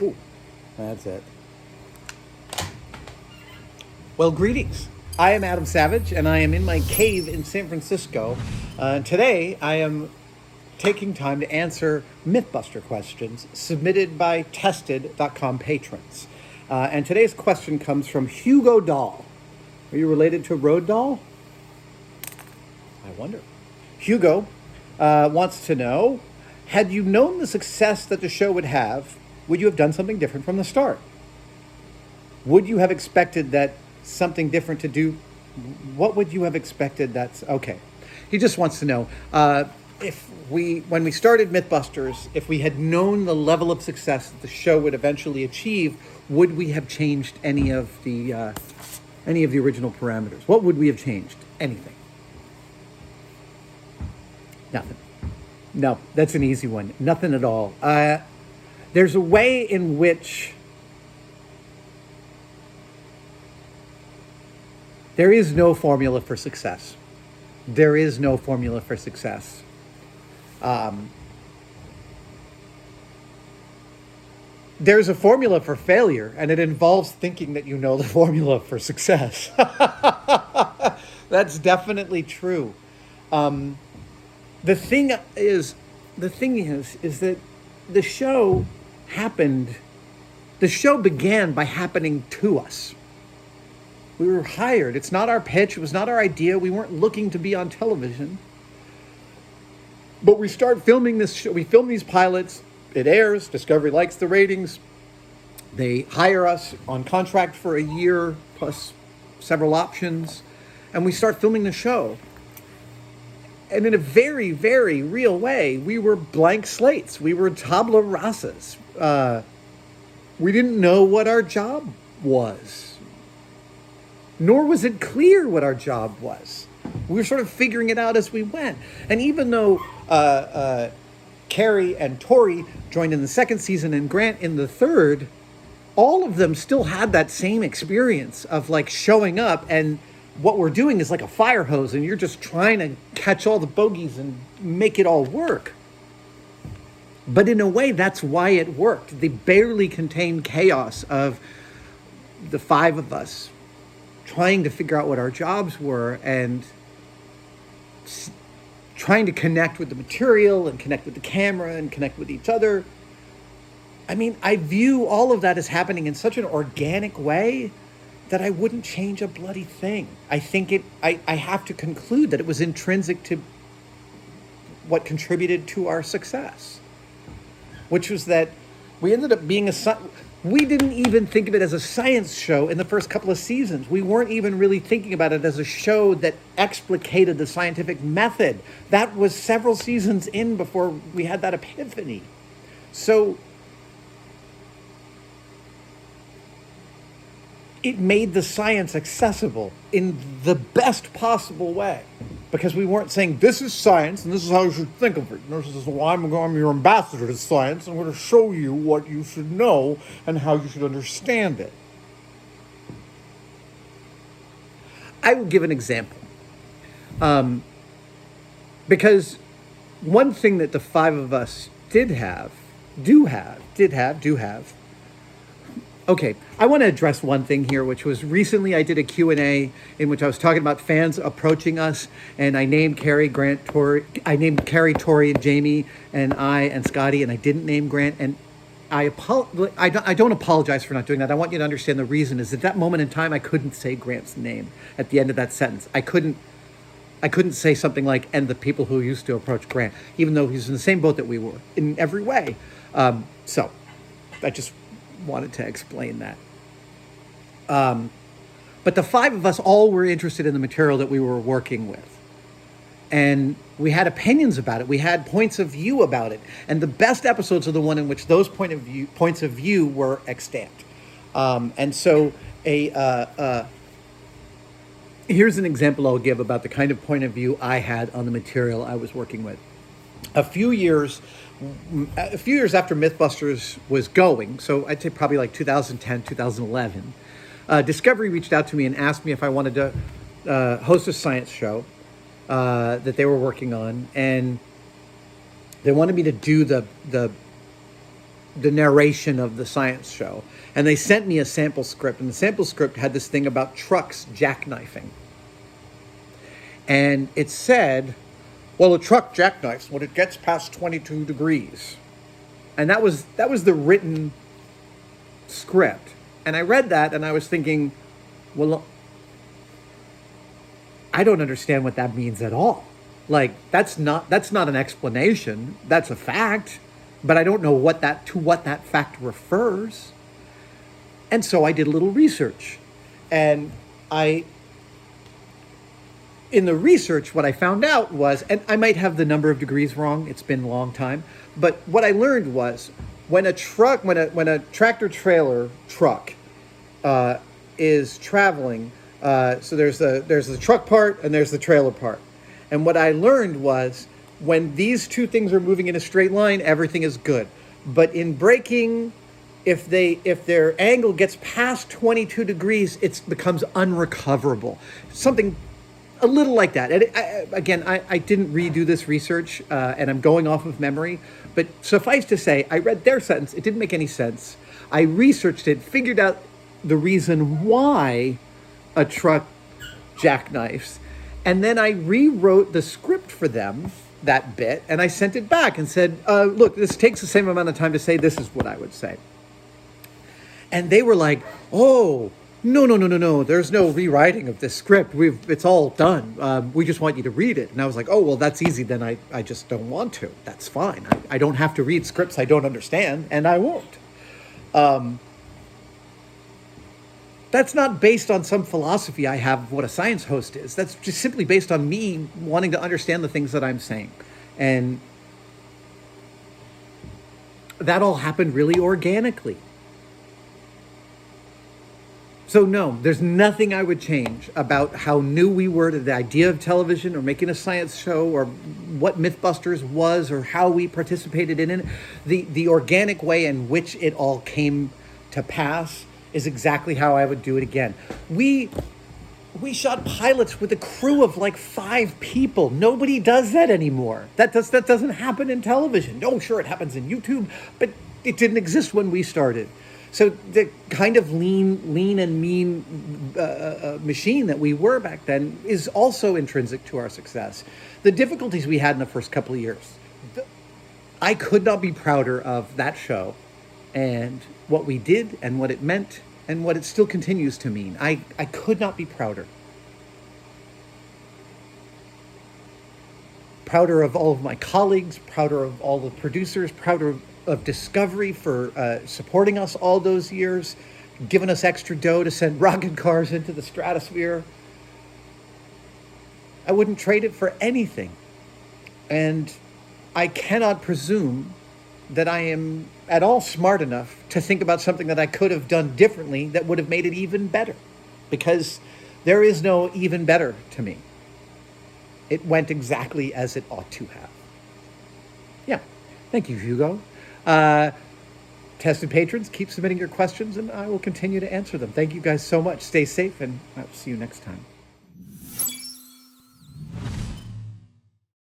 Ooh, that's it. Well, greetings. I am Adam Savage, and I am in my cave in San Francisco. Today, I am taking time to answer MythBuster questions submitted by Tested.com patrons. And today's question comes from Hugo Dahl. Are you related to Road Dahl? I wonder. Hugo wants to know, had you known the success that the show would have, would you have done something different from the start? Would you have expected that something different to do? What would you have expected? That's okay. He just wants to know when we started MythBusters, if we had known the level of success that the show would eventually achieve, would we have changed any of the original parameters? What would we have changed? Anything? Nothing. No, that's an easy one. Nothing at all. There's a way in which there is no formula for success. There is no formula for success. There's a formula for failure, and it involves thinking that you know the formula for success. That's definitely true. The thing is that the show began by happening to us. We were hired. It's not our pitch. It was not our idea. We weren't looking to be on television. But we start filming this show. We film these pilots. It airs. Discovery likes the ratings. They hire us on contract for a year plus several options. And we start filming the show. And in a very, very real way, we were blank slates. We were tabula rasas. We didn't know what our job was. Nor was it clear what our job was. We were sort of figuring it out as we went. And even though Carrie and Tori joined in the second season and Grant in the third, all of them still had that same experience of like showing up, and what we're doing is like a fire hose and you're just trying to catch all the bogeys and make it all work. But in a way, that's why it worked. The barely contained chaos of the five of us trying to figure out what our jobs were and trying to connect with the material and connect with the camera and connect with each other. I mean, I view all of that as happening in such an organic way that I wouldn't change a bloody thing. I think I have to conclude that it was intrinsic to what contributed to our success, which was that we ended up being we didn't even think of it as a science show in the first couple of seasons. We weren't even really thinking about it as a show that explicated the scientific method. That was several seasons in before we had that epiphany. So it made the science accessible in the best possible way, because we weren't saying this is science and this is how you should think of it. And this is why I'm your ambassador to science. I'm going to show you what you should know and how you should understand it. I will give an example. Because one thing that the five of us do have. Okay, I want to address one thing here, which was recently I did a Q&A in which I was talking about fans approaching us, and I named Tori, and Jamie, and I, and Scotty, and I didn't name Grant, and I don't apologize for not doing that. I want you to understand the reason is at that moment in time, I couldn't say Grant's name at the end of that sentence. I couldn't say something like, and the people who used to approach Grant, even though he's in the same boat that we were in every way. So I just wanted to explain that. But the five of us all were interested in the material that we were working with. And we had opinions about it. We had points of view about it. And the best episodes are the one in which those points of view were extant. And so here's an example I'll give about the kind of point of view I had on the material I was working with. A few years after MythBusters was going, so I'd say probably like 2010, 2011, Discovery reached out to me and asked me if I wanted to host a science show that they were working on, and they wanted me to do the the narration of the science show. And they sent me a sample script, and the sample script had this thing about trucks jackknifing. And it said, well, a truck jackknifes when it gets past 22 degrees. And that was the written script. And I read that and I was thinking, well, I don't understand what that means at all. Like, that's not an explanation. That's a fact, but I don't know what that fact refers. And so I did a little research. And in the research, what I found out was, and I might have the number of degrees wrong, it's been a long time, but what I learned was when a tractor trailer truck is traveling, so there's the truck part and there's the trailer part. And what I learned was when these two things are moving in a straight line, everything is good. But in braking, if their angle gets past 22 degrees, it becomes unrecoverable. Something a little like that. And I didn't redo this research, and I'm going off of memory. But suffice to say, I read their sentence. It didn't make any sense. I researched it, figured out the reason why a truck jackknifes, and then I rewrote the script for them, that bit, and I sent it back and said, look, this takes the same amount of time to say. This is what I would say. And they were like, oh, no. There's no rewriting of this script. It's all done. We just want you to read it. And I was like, oh, well, that's easy. Then I just don't want to. That's fine. I don't have to read scripts I don't understand, and I won't. That's not based on some philosophy I have of what a science host is. That's just simply based on me wanting to understand the things that I'm saying. And that all happened really organically. So no, there's nothing I would change about how new we were to the idea of television or making a science show or what MythBusters was or how we participated in it. The organic way in which it all came to pass is exactly how I would do it again. We shot pilots with a crew of like 5 people. Nobody does that anymore. That doesn't happen in television. No, sure, it happens in YouTube, but it didn't exist when we started. So the kind of lean and mean machine that we were back then is also intrinsic to our success. The difficulties we had in the first couple of years, I could not be prouder of that show and what we did and what it meant and what it still continues to mean. I could not be prouder. Prouder of all of my colleagues, prouder of all the producers, prouder of Discovery for supporting us all those years, giving us extra dough to send rocket cars into the stratosphere. I wouldn't trade it for anything. And I cannot presume that I am at all smart enough to think about something that I could have done differently that would have made it even better. Because there is no even better to me. It went exactly as it ought to have. Yeah. Thank you, Hugo. Tested patrons, keep submitting your questions and I will continue to answer them. Thank you guys so much. Stay safe and I'll see you next time.